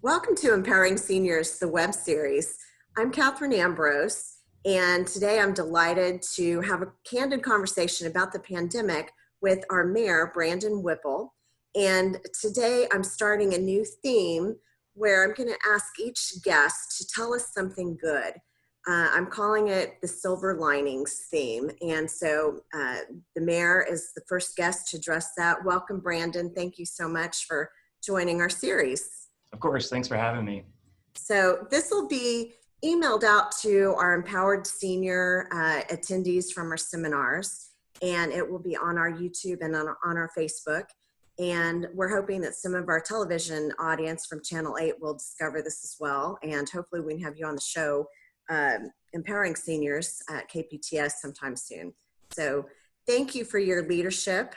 Welcome to Empowering Seniors, the web series. I'm Katherine Ambrose, and today I'm delighted to have a candid conversation about the pandemic with our mayor, Brandon Whipple. And today I'm starting a new theme where I'm going to ask each guest to tell us something good. I'm calling it the Silver Linings theme. And so the mayor is the first guest to address that. Welcome, Brandon. Thank you so much for joining our series. Of course, thanks for having me. So this will be emailed out to our empowered senior attendees from our seminars, and it will be on our YouTube and on our Facebook. And we're hoping that some of our television audience from Channel 8 will discover this as well. And hopefully we can have you on the show, Empowering Seniors at KPTS sometime soon. So thank you for your leadership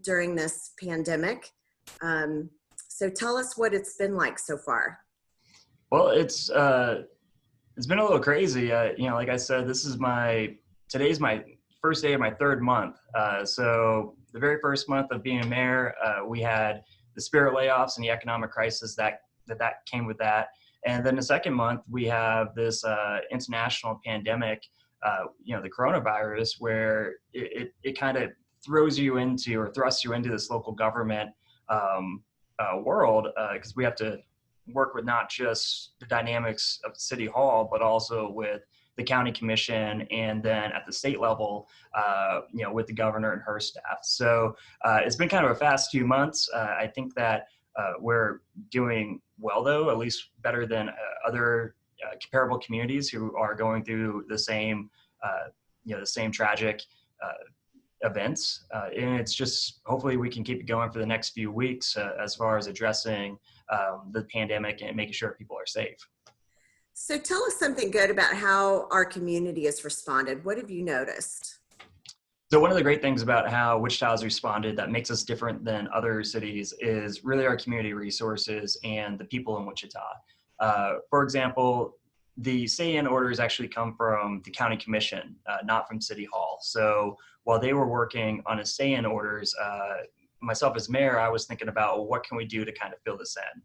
during this pandemic. So tell us what it's been like so far. Well, it's been a little crazy. Like I said, today's my first day of my third month. So the very first month of being a mayor, we had the Spirit layoffs and the economic crisis that came with that. And then the second month, we have this international pandemic, the coronavirus, where it kind of thrusts you into this local government world, because we have to work with not just the dynamics of City Hall, but also with the county commission, and then at the state level, with the governor and her staff. So it's been kind of a fast few months. I think that we're doing well, though, at least better than other comparable communities who are going through the same tragic events, and it's just hopefully we can keep it going for the next few weeks as far as addressing the pandemic and making sure people are safe. So tell us something good about how our community has responded. What have you noticed? So one of the great things about how Wichita has responded that makes us different than other cities is really our community resources and the people in Wichita. For example, the stay-in orders actually come from the county commission, not from City Hall. So while they were working on a stay-in orders, myself as mayor, I was thinking about what can we do to kind of fill this in,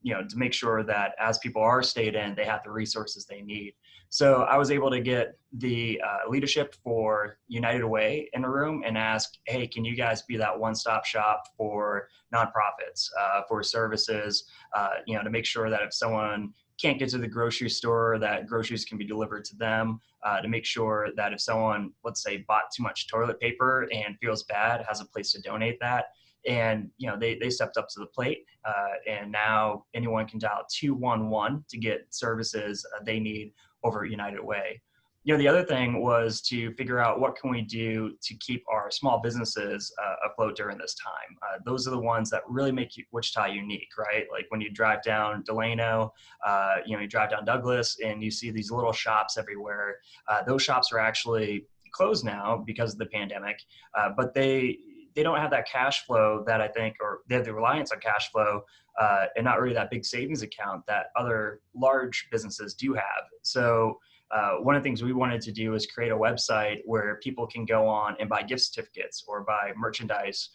to make sure that as people are stayed in, they have the resources they need. So I was able to get the leadership for United Way in a room and ask, hey, can you guys be that one-stop shop for nonprofits, for services, to make sure that if someone can't get to the grocery store, that groceries can be delivered to them, to make sure that if someone, let's say, bought too much toilet paper and feels bad, has a place to donate that. And, they stepped up to the plate, and now anyone can dial 211 to get services they need over at United Way. The other thing was to figure out what can we do to keep our small businesses afloat during this time. Those are the ones that really make Wichita unique, right? Like when you drive down Delano, you drive down Douglas and you see these little shops everywhere. Those shops are actually closed now because of the pandemic, but they don't have that cash flow that I think, or they have the reliance on cash flow and not really that big savings account that other large businesses do have. So one of the things we wanted to do is create a website where people can go on and buy gift certificates or buy merchandise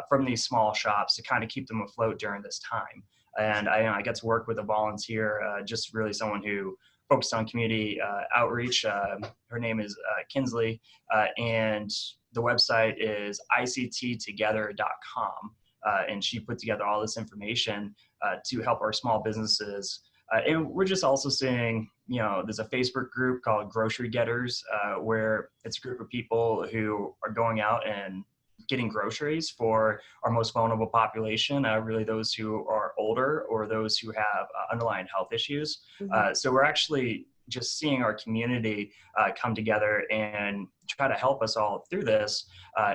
from these small shops to kind of keep them afloat during this time. And I got to work with a volunteer, just really someone who focused on community outreach. Her name is Kinsley, and the website is icttogether.com. And she put together all this information to help our small businesses. And we're just also seeing, there's a Facebook group called Grocery Getters, where it's a group of people who are going out and getting groceries for our most vulnerable population, really those who are older or those who have underlying health issues. Mm-hmm. So we're actually just seeing our community come together and try to help us all through this.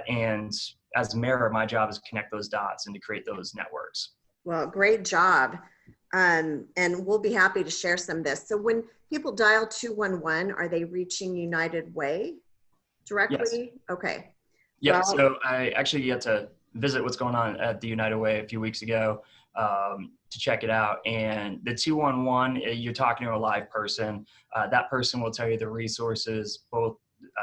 And as mayor, my job is to connect those dots and to create those networks. Well, great job. And we'll be happy to share some of this. So when people dial 211, are they reaching United Way directly? Yes. Okay. Yeah, well, so I actually get to visit what's going on at the United Way a few weeks ago to check it out. And the 211, you're talking to a live person. That person will tell you the resources, both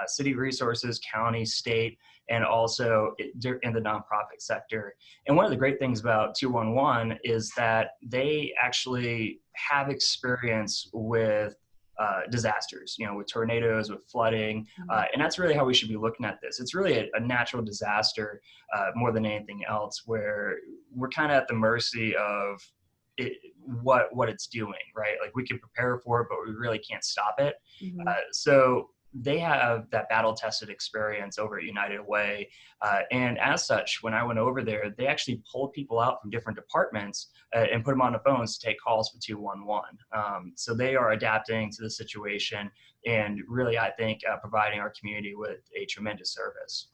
city resources, county, state, and also in the nonprofit sector. And one of the great things about 211 is that they actually have experience with disasters, with tornadoes, with flooding. And that's really how we should be looking at this. It's really a natural disaster more than anything else, where we're kind of at the mercy of what it's doing, right? Like, we can prepare for it, but we really can't stop it. Mm-hmm. So they have that battle-tested experience over at United Way. And as such, when I went over there, they actually pulled people out from different departments and put them on the phones to take calls for 211. So they are adapting to the situation and really, I think, providing our community with a tremendous service.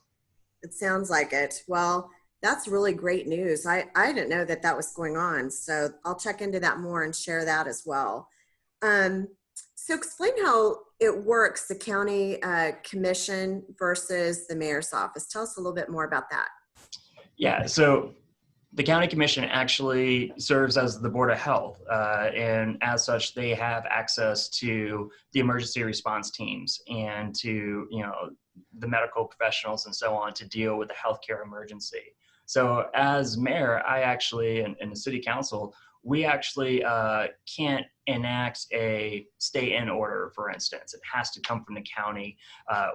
It sounds like it. Well, that's really great news. I didn't know that was going on. So I'll check into that more and share that as well. So explain how it works, the county commission versus the mayor's office. Tell us a little bit more about that. Yeah, so the county commission actually serves as the board of health, and as such, they have access to the emergency response teams and to the medical professionals and so on to deal with the healthcare emergency. So as mayor, I actually, and the city council, we actually can't enact a stay-in order, for instance. It has to come from the county,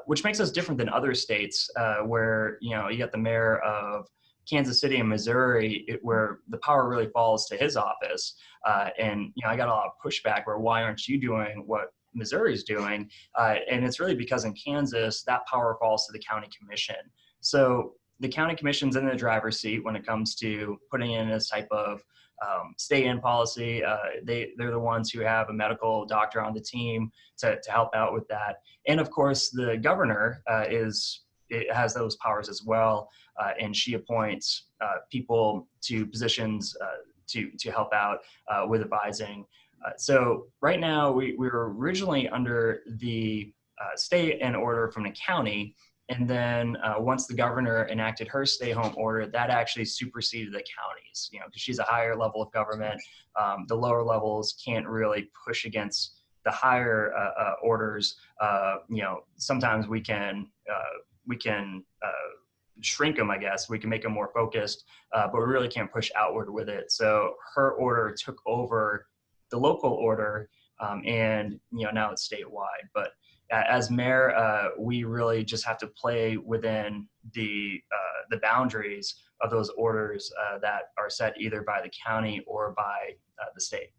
which makes us different than other states where, you got the mayor of Kansas City and Missouri, where the power really falls to his office. And, I got a lot of pushback where, why aren't you doing what Missouri's doing? And it's really because in Kansas, that power falls to the county commission. So the county commission's in the driver's seat when it comes to putting in this type of stay-in policy. They're the ones who have a medical doctor on the team to help out with that. And of course, the governor has those powers as well, and she appoints people to positions to help out with advising. So right now, we were originally under the stay-in order from the county. And then once the governor enacted her stay-home order, that actually superseded the counties, because she's a higher level of government. The lower levels can't really push against the higher orders. Sometimes we can shrink them, I guess. We can make them more focused, but we really can't push outward with it. So her order took over the local order, and now it's statewide. But as mayor, we really just have to play within the boundaries of those orders that are set either by the county or by the state.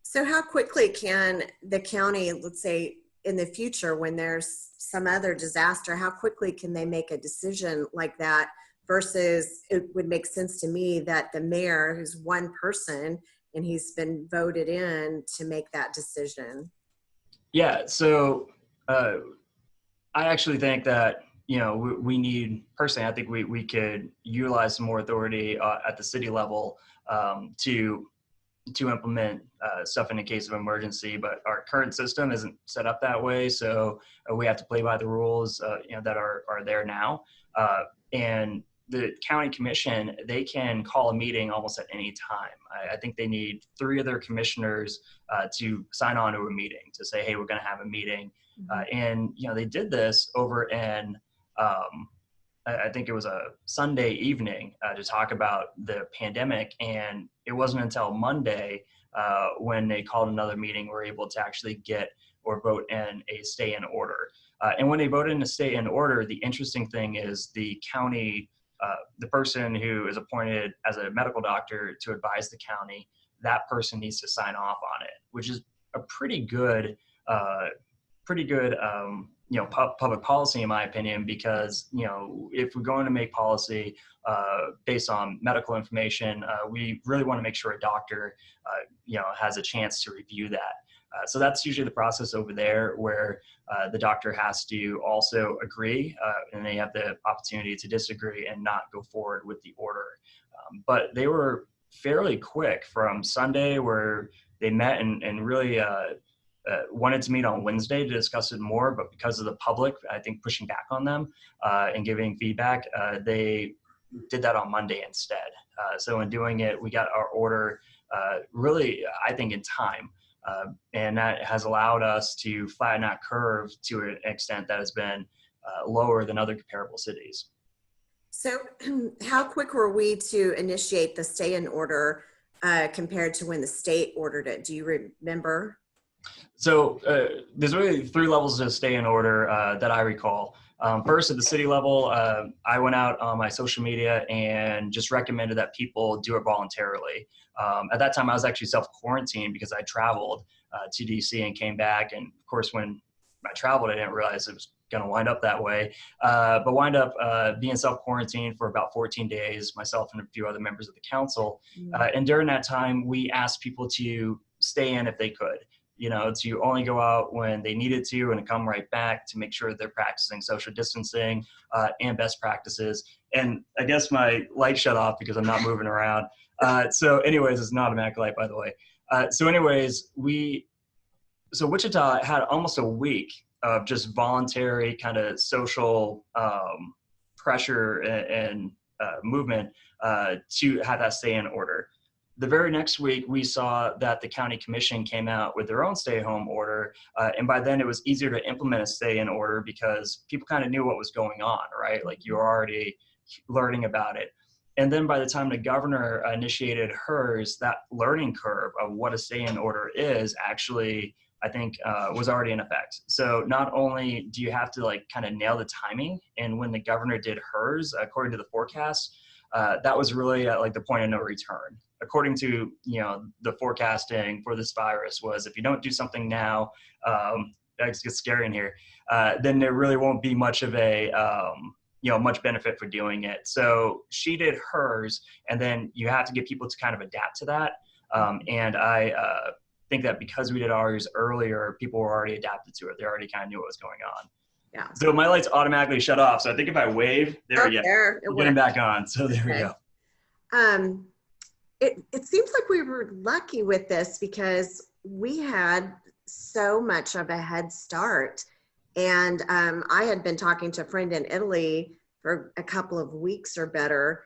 So how quickly can the county, let's say in the future when there's some other disaster, how quickly can they make a decision like that, versus it would make sense to me that the mayor, who's one person and he's been voted in to make that decision? Yeah, so I actually think that we need, personally, I think we could utilize some more authority at the city level to implement stuff in a case of emergency, but our current system isn't set up that way. So we have to play by the rules that are there now. And the county commission, they can call a meeting almost at any time. I think they need 3 of their commissioners to sign on to a meeting to say, hey, we're going to have a meeting. And they did this over in I think it was a Sunday evening to talk about the pandemic. And it wasn't until Monday when they called another meeting, we were able to actually get or vote in a stay-in order. And when they voted in a stay-in order, the interesting thing is the county, the person who is appointed as a medical doctor to advise the county, that person needs to sign off on it, which is a pretty good public policy, in my opinion, because, if we're going to make policy based on medical information, we really want to make sure a doctor, has a chance to review that. So that's usually the process over there, where the doctor has to also agree, and they have the opportunity to disagree and not go forward with the order. But they were fairly quick from Sunday, where they met and really wanted to meet on Wednesday to discuss it more, but because of the public, I think, pushing back on them and giving feedback, they did that on Monday instead. So in doing it, we got our order really, I think, in time. And that has allowed us to flatten that curve to an extent that has been lower than other comparable cities. So how quick were we to initiate the stay-in order compared to when the state ordered it? Do you remember? So there's really three levels of stay in order that I recall. First, at the city level, I went out on my social media and just recommended that people do it voluntarily. At that time, I was actually self-quarantined because I traveled to DC and came back. And of course, when I traveled, I didn't realize it was going to wind up that way. But wind up being self-quarantined for about 14 days, myself and a few other members of the council. And during that time, we asked people to stay in if they could, to only go out when they needed to and come right back to make sure they're practicing social distancing and best practices. And I guess my light shut off because I'm not moving around. So anyways, it's an automatic light, by the way. So Wichita had almost a week of just voluntary kind of social pressure and movement to have that stay in order. The very next week, we saw that the county commission came out with their own stay-home order, and by then it was easier to implement a stay-in order because people kind of knew what was going on, right? Like you were already learning about it. And then by the time the governor initiated hers, that learning curve of what a stay-in order is actually, I think, was already in effect. So not only do you have to kind of nail the timing, and when the governor did hers, according to the forecast, that was really at the point of no return. According to the forecasting for this virus was if you don't do something now, it gets scary in here, then there really won't be much of a much benefit for doing it. So she did hers, and then you have to get people to kind of adapt to that. And I think that because we did ours earlier, people were already adapted to it. They already kind of knew what was going on. Yeah. So my lights automatically shut off. So I think if I wave, there we go. We'll get them back on. So there we go. It seems like we were lucky with this because we had so much of a head start. And I had been talking to a friend in Italy for a couple of weeks or better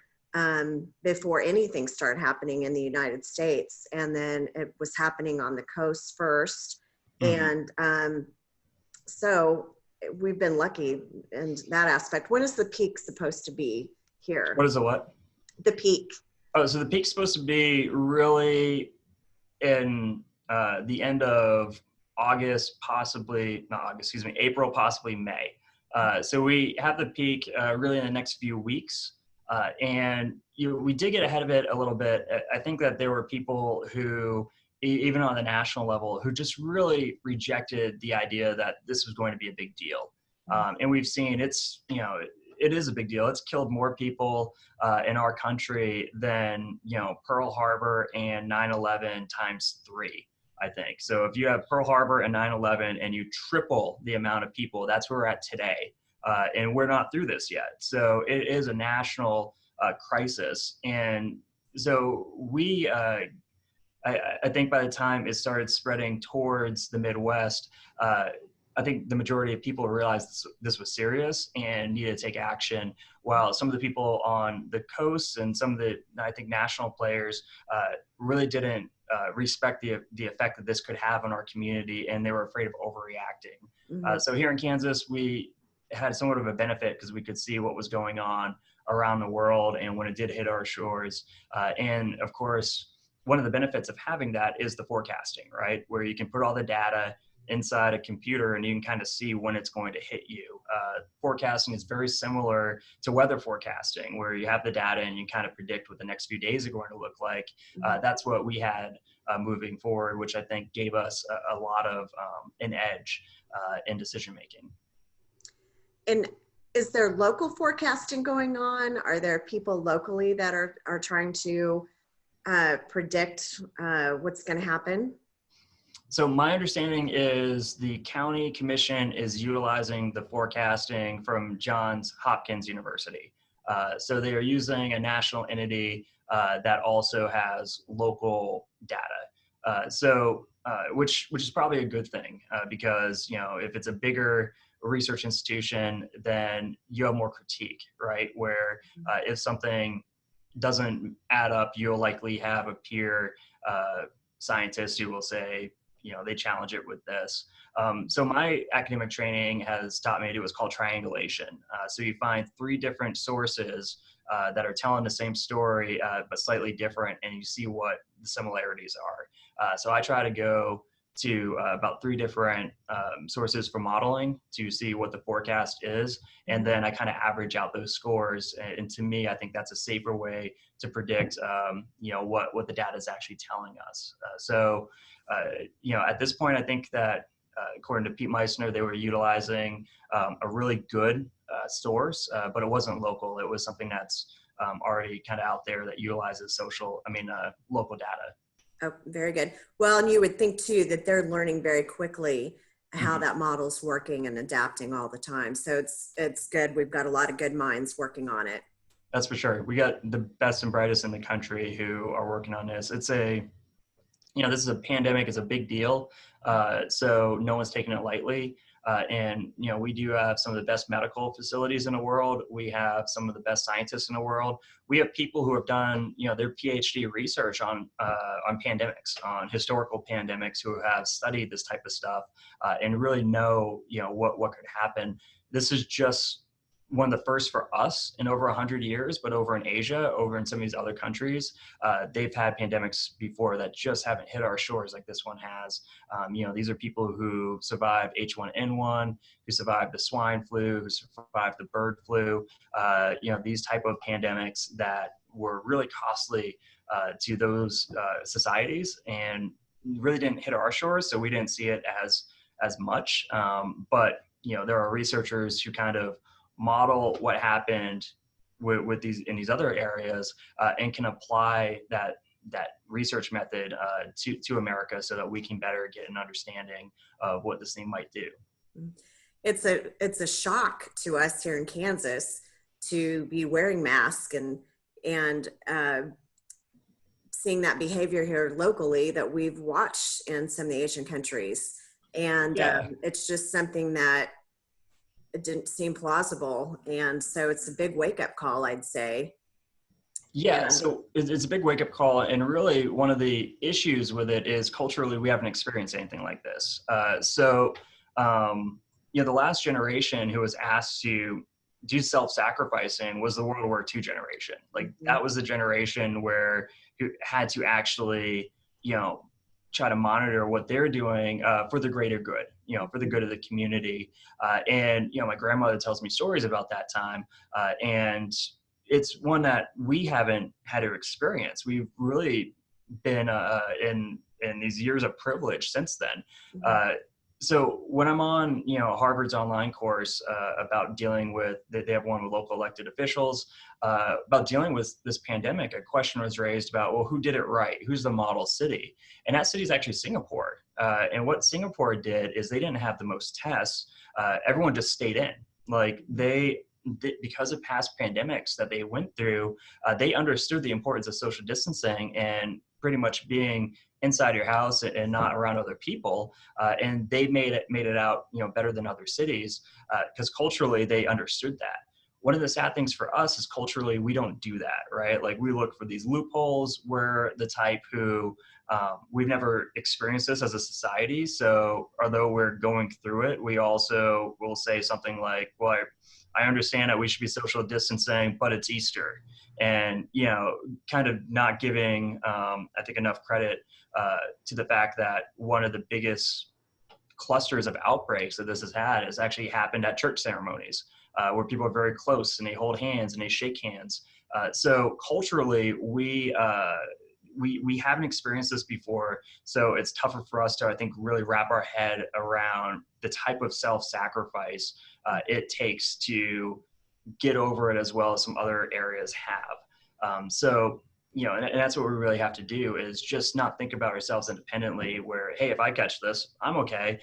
before anything started happening in the United States. And then it was happening on the coast first. Mm-hmm. And so we've been lucky in that aspect. When is the peak supposed to be here? What is the what? The peak. Oh, so the peak's supposed to be really in the end of August, April, possibly May. So we have the peak really in the next few weeks. And we did get ahead of it a little bit. I think that there were people who, even on the national level, who just really rejected the idea that this was going to be a big deal. And we've seen it is a big deal. It's killed more people in our country than Pearl Harbor and 9/11 times 3, I think. So if you have Pearl Harbor and 9/11 and you triple the amount of people, that's where we're at today. And we're not through this yet. So it is a national crisis. And so I think by the time it started spreading towards the Midwest, I think the majority of people realized this was serious and needed to take action, while some of the people on the coast and some of the, I think, national players really didn't respect the effect that this could have on our community, and they were afraid of overreacting. Mm-hmm. So here in Kansas, we had somewhat of a benefit because we could see what was going on around the world and when it did hit our shores. And of course, one of the benefits of having that is the forecasting, right? Where you can put all the data inside a computer and you can kind of see when it's going to hit you. Forecasting is very similar to weather forecasting, where you have the data and you kind of predict what the next few days are going to look like. That's what we had moving forward, which I think gave us a lot of an edge in decision making. And is there local forecasting going on? Are there people locally that are trying to predict what's going to happen? So my understanding is the county commission is utilizing the forecasting from Johns Hopkins University. So they are using a national entity that also has local data. Which is probably a good thing because, if it's a bigger research institution, then you have more critique, right? Where if something doesn't add up, you'll likely have a peer scientist who will say, they challenge it with this. So my academic training has taught me to do what's called triangulation. So you find three different sources that are telling the same story, but slightly different, and you see what the similarities are. So I try to go to about three different sources for modeling to see what the forecast is. And then I kind of average out those scores. And to me, I think that's a safer way to predict, what the data is actually telling us. At this point, I think that according to Pete Meissner, they were utilizing a really good source, but it wasn't local. It was something that's already kind of out there that utilizes local data. Oh, very good. Well, and you would think too that they're learning very quickly how Mhm. that model's working and adapting all the time. So it's good. We've got a lot of good minds working on it. That's for sure. We got the best and brightest in the country who are working on this. This is a pandemic. It's a big deal. So no one's taking it lightly. We do have some of the best medical facilities in the world. We have some of the best scientists in the world. We have people who have done, their PhD research on pandemics, on historical pandemics, who have studied this type of stuff and really know, what could happen. This is just one of the first for us in over 100 years, but over in Asia, over in some of these other countries, they've had pandemics before that just haven't hit our shores like this one has. These are people who survived H1N1, who survived the swine flu, who survived the bird flu, these type of pandemics that were really costly to those societies and really didn't hit our shores, so we didn't see it as much. But there are researchers who kind of model what happened with these other areas and can apply that research method to America so that we can better get an understanding of what this thing might do. It's a shock to us here in Kansas to be wearing masks and seeing that behavior here locally that we've watched in some of the Asian countries. And it's just something that it didn't seem plausible. And so it's a big wake up call, I'd say. Yeah, so it's a big wake up call. And really one of the issues with it is culturally, we haven't experienced anything like this. The last generation who was asked to do self-sacrificing was the World War II generation. Like that was the generation where you had to actually, try to monitor what they're doing for the greater good, for the good of the community. My grandmother tells me stories about that time. And it's one that we haven't had to experience. We've really been in these years of privilege since then. So when I'm on, Harvard's online course about dealing with, they have one with local elected officials, about dealing with this pandemic, a question was raised about, well, who did it right? Who's the model city? And that city is actually Singapore. And what Singapore did is they didn't have the most tests. Everyone just stayed in. Like because of past pandemics that they went through, they understood the importance of social distancing and pretty much being inside your house and not around other people. And they made it out, better than other cities because culturally they understood that. One of the sad things for us is culturally we don't do that, right? Like we look for these loopholes. We're the type who we've never experienced this as a society. So although we're going through it, we also will say something like, well, I understand that we should be social distancing, but it's Easter. And, kind of not giving, I think, enough credit to the fact that one of the biggest clusters of outbreaks that this has had has actually happened at church ceremonies where people are very close and they hold hands and they shake hands. So culturally, we haven't experienced this before. So it's tougher for us to, I think, really wrap our head around the type of self-sacrifice it takes to get over it as well as some other areas have. And that's what we really have to do is just not think about ourselves independently where, hey, if I catch this, I'm okay.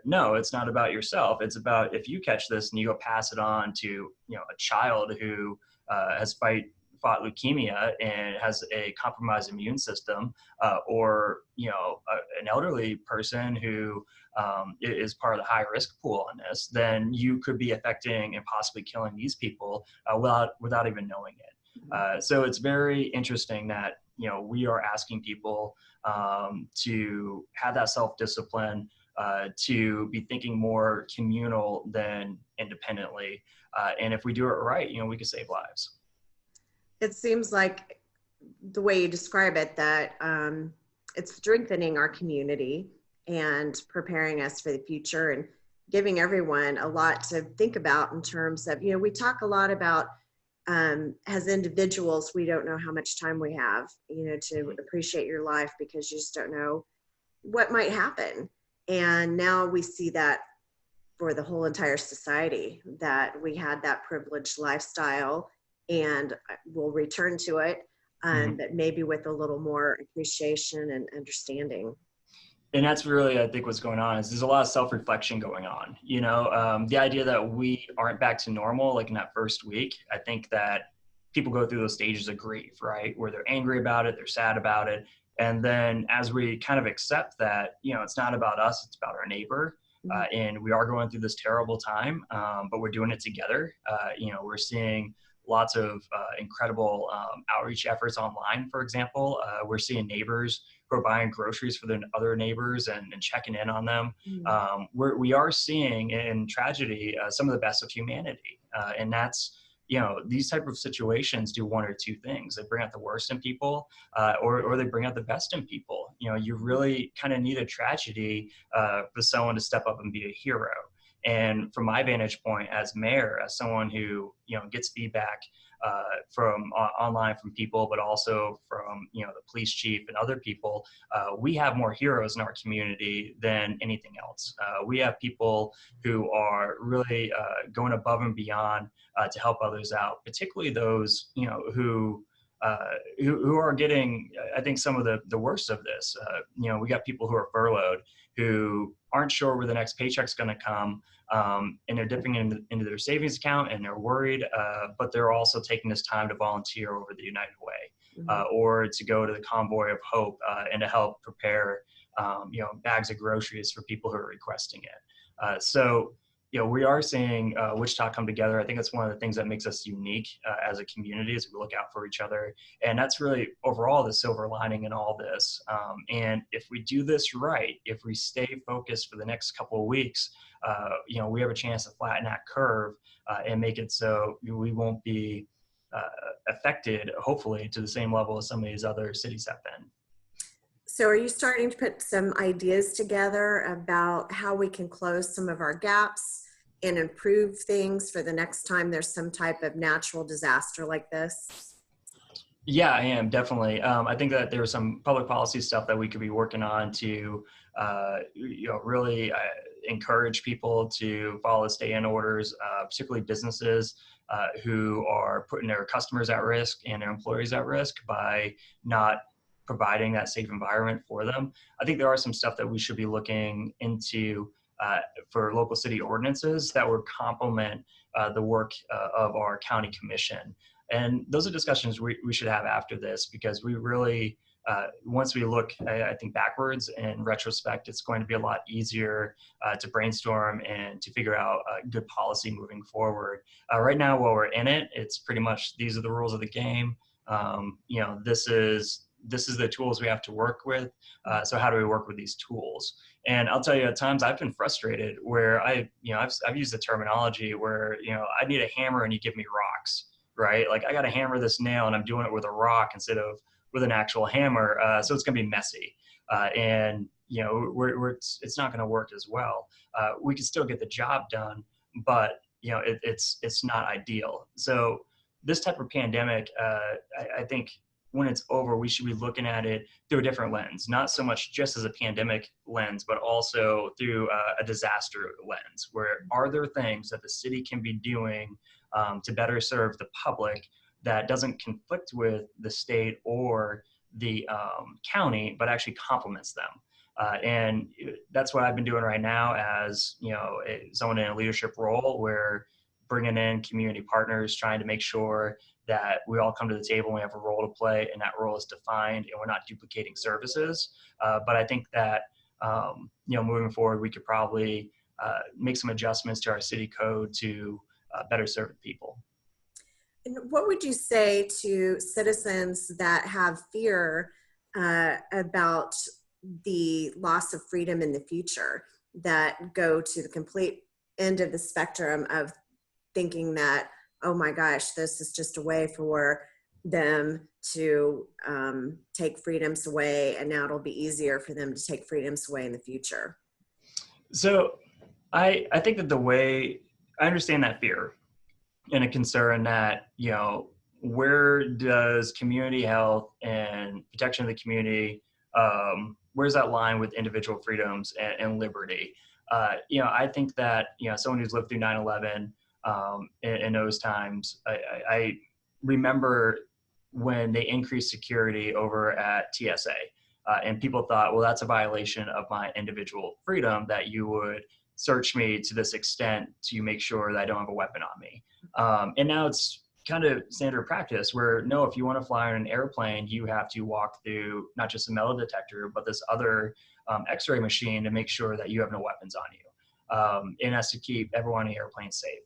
No, it's not about yourself. It's about if you catch this and you go pass it on to, a child who has fought leukemia and has a compromised immune system, or an elderly person who is part of the high risk pool on this, then you could be affecting and possibly killing these people without even knowing it. So it's very interesting that, we are asking people to have that self-discipline, to be thinking more communal than independently. And if we do it right, we can save lives. It seems like the way you describe it, that it's strengthening our community and preparing us for the future and giving everyone a lot to think about in terms of, we talk a lot about as individuals, we don't know how much time we have, to appreciate your life because you just don't know what might happen. And now we see that for the whole entire society, that we had that privileged lifestyle and we'll return to it, but maybe with a little more appreciation and understanding. And that's really, I think, what's going on is there's a lot of self-reflection going on. The idea that we aren't back to normal, like in that first week, I think that people go through those stages of grief, right? Where they're angry about it, they're sad about it. And then as we kind of accept that, it's not about us, it's about our neighbor. And we are going through this terrible time, but we're doing it together. We're seeing lots of incredible outreach efforts online, for example. We're seeing neighbors who are buying groceries for their other neighbors and checking in on them. We are seeing in tragedy some of the best of humanity. And that's, these type of situations do one or two things. They bring out the worst in people, or they bring out the best in people. You really kind of need a tragedy for someone to step up and be a hero. And from my vantage point as mayor, as someone who, gets feedback from online from people, but also from, the police chief and other people, we have more heroes in our community than anything else. We have people who are really going above and beyond to help others out, particularly those, who are getting, I think, some of the worst of this. We got people who are furloughed, who aren't sure where the next paycheck's going to come, and they're dipping into their savings account and they're worried, but they're also taking this time to volunteer over the United Way, or to go to the Convoy of Hope and to help prepare, bags of groceries for people who are requesting it. So we are seeing Wichita come together. I think that's one of the things that makes us unique as a community, as we look out for each other. And that's really overall the silver lining in all this. And if we do this right, if we stay focused for the next couple of weeks, we have a chance to flatten that curve and make it so we won't be affected, hopefully, to the same level as some of these other cities have been. So are you starting to put some ideas together about how we can close some of our gaps and improve things for the next time there's some type of natural disaster like this? Yeah, I am, definitely. I think that there's some public policy stuff that we could be working on to, really encourage people to follow the stay-in orders, particularly businesses who are putting their customers at risk and their employees at risk by not providing that safe environment for them. I think there are some stuff that we should be looking into for local city ordinances that would complement the work of our county commission. And those are discussions we should have after this, because we really, once we look, I think, backwards in retrospect, it's going to be a lot easier to brainstorm and to figure out good policy moving forward. Right now, while we're in it, it's pretty much, these are the rules of the game. This is the tools we have to work with. So how do we work with these tools? And I'll tell you, at times I've been frustrated where I've used the terminology where, I need a hammer and you give me rocks, right? Like, I got to hammer this nail and I'm doing it with a rock instead of with an actual hammer. So it's going to be messy. And, it's not going to work as well. We can still get the job done, but, it's not ideal. So this type of pandemic, I think, when it's over, we should be looking at it through a different lens, not so much just as a pandemic lens, but also through a disaster lens, where are there things that the city can be doing to better serve the public that doesn't conflict with the state or the county, but actually complements them. And that's what I've been doing right now as, someone in a leadership role, where bringing in community partners, trying to make sure that we all come to the table and we have a role to play, and that role is defined and we're not duplicating services. But I think that, moving forward, we could probably make some adjustments to our city code to better serve the people. And what would you say to citizens that have fear about the loss of freedom in the future, that go to the complete end of the spectrum of thinking that, oh my gosh, this is just a way for them to take freedoms away, and now it'll be easier for them to take freedoms away in the future? So I think that the way I understand that fear and a concern that, where does community health and protection of the community, where's that line with individual freedoms and liberty? I think that, someone who's lived through 9/11 in those times, I remember when they increased security over at TSA. And people thought, well, that's a violation of my individual freedom that you would search me to this extent to make sure that I don't have a weapon on me. And now it's kind of standard practice where, no, if you want to fly on an airplane, you have to walk through not just a metal detector, but this other x-ray machine to make sure that you have no weapons on you. And that's to keep everyone on the airplane safe.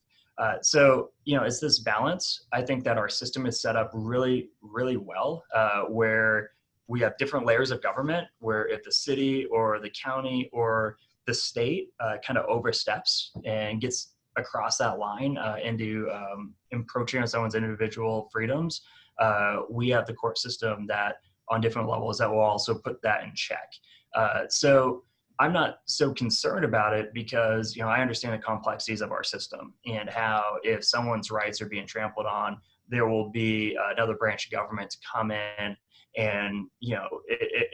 So, it's this balance. I think that our system is set up really, really well, where we have different layers of government, where if the city or the county or the state kind of oversteps and gets across that line into encroaching on someone's individual freedoms, we have the court system that on different levels that will also put that in check. So I'm not so concerned about it because, I understand the complexities of our system and how if someone's rights are being trampled on, there will be another branch of government to come in and,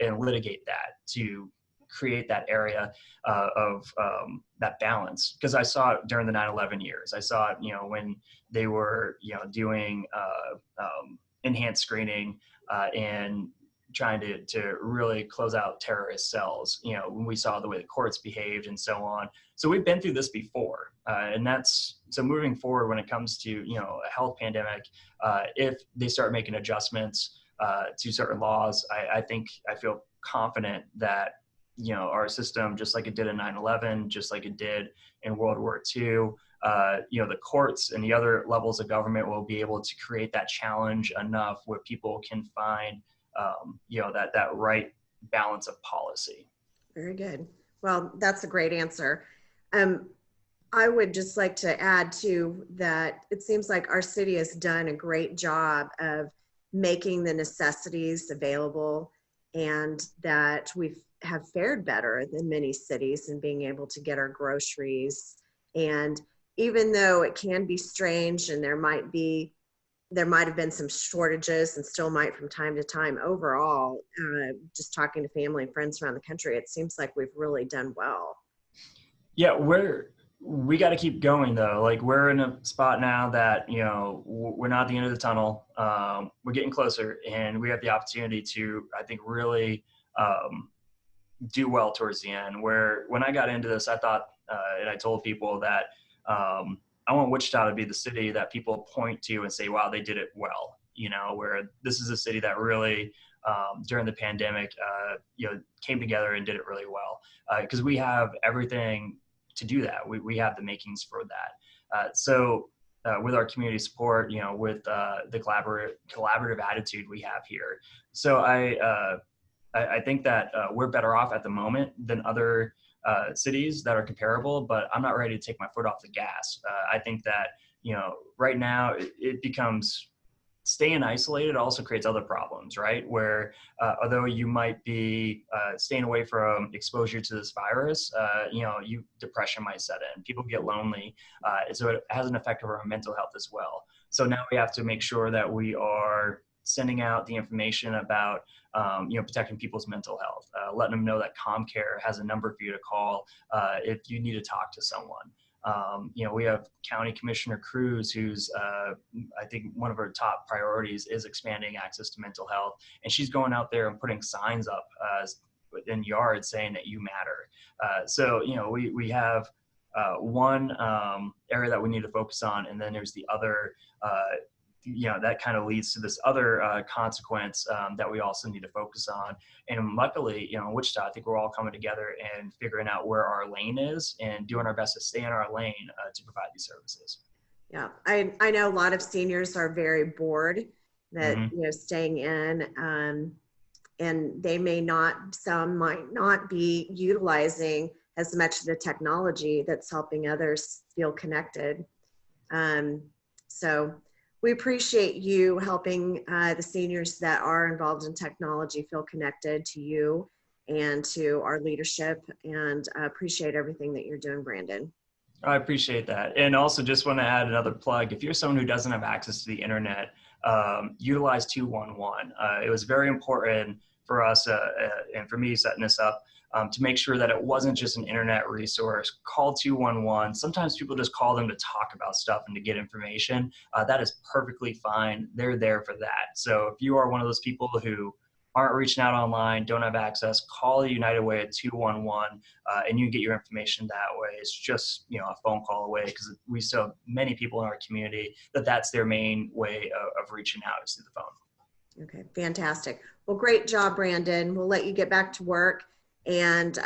and litigate that to create that area of that balance. Because I saw it during the 9/11 years. I saw it, when they were, doing enhanced screening and trying to really close out terrorist cells, when we saw the way the courts behaved and so on. So we've been through this before. And that's, so moving forward when it comes to, a health pandemic, if they start making adjustments to certain laws, I feel confident that, our system, just like it did in 9/11, just like it did in World War II, the courts and the other levels of government will be able to create that challenge enough where people can find, that right balance of policy. Very good. Well, that's a great answer. I would just like to add too that it seems like our city has done a great job of making the necessities available, and that we have fared better than many cities in being able to get our groceries. And even though it can be strange and there might have been some shortages and still might from time to time, overall, just talking to family and friends around the country, it seems like we've really done well. Yeah, we got to keep going though. Like we're in a spot now that, we're not at the end of the tunnel. We're getting closer and we have the opportunity to, I think, really do well towards the end. Where when I got into this, I thought, and I told people that I want Wichita to be the city that people point to and say, wow, they did it well. Where this is a city that really, during the pandemic, came together and did it really well. Because we have everything to do that. We have the makings for that. So with our community support, with the collaborative attitude we have here. So I think that we're better off at the moment than other cities that are comparable, but I'm not ready to take my foot off the gas. I think that, right now it becomes staying isolated also creates other problems, right? Where although you might be staying away from exposure to this virus, depression might set in. People get lonely. So it has an effect on our mental health as well. So now we have to make sure that we are sending out the information about protecting people's mental health, letting them know that ComCare has a number for you to call if you need to talk to someone. We have County Commissioner Cruz, who's I think one of her top priorities is expanding access to mental health, and she's going out there and putting signs up in yards saying that you matter. So we have one area that we need to focus on, and then there's the other. That kind of leads to this other consequence that we also need to focus on. And luckily, in Wichita, I think we're all coming together and figuring out where our lane is and doing our best to stay in our lane to provide these services. Yeah, I know a lot of seniors are very bored that, Hmm. you know, staying in, and they may not, some might not be utilizing as much of the technology that's helping others feel connected. Um, so we appreciate you helping the seniors that are involved in technology feel connected to you and to our leadership, and appreciate everything that you're doing, Brandon. I appreciate that. And also just want to add another plug. If you're someone who doesn't have access to the internet, utilize 211. It was very important for us and for me setting this up to make sure that it wasn't just an internet resource. Call 211. Sometimes people just call them to talk about stuff and to get information. That is perfectly fine. They're there for that. So if you are one of those people who aren't reaching out online, don't have access, call the United Way at 211, and you can get your information that way. It's just, you know, a phone call away, because we still have many people in our community that that's their main way of reaching out is through the phone. Okay, fantastic. Well, great job, Brandon. We'll let you get back to work, and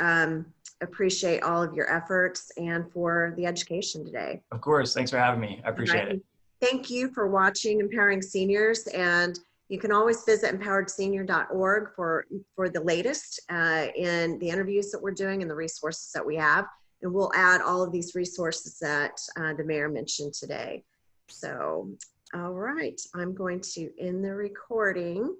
appreciate all of your efforts and for the education today. Of course. Thanks for having me. I All appreciate it. right. Thank you for watching Empowering Seniors, and you can always visit empoweredsenior.org for the latest in the interviews that we're doing and the resources that we have. And we'll add all of these resources that the mayor mentioned today. So, all right, I'm going to end the recording.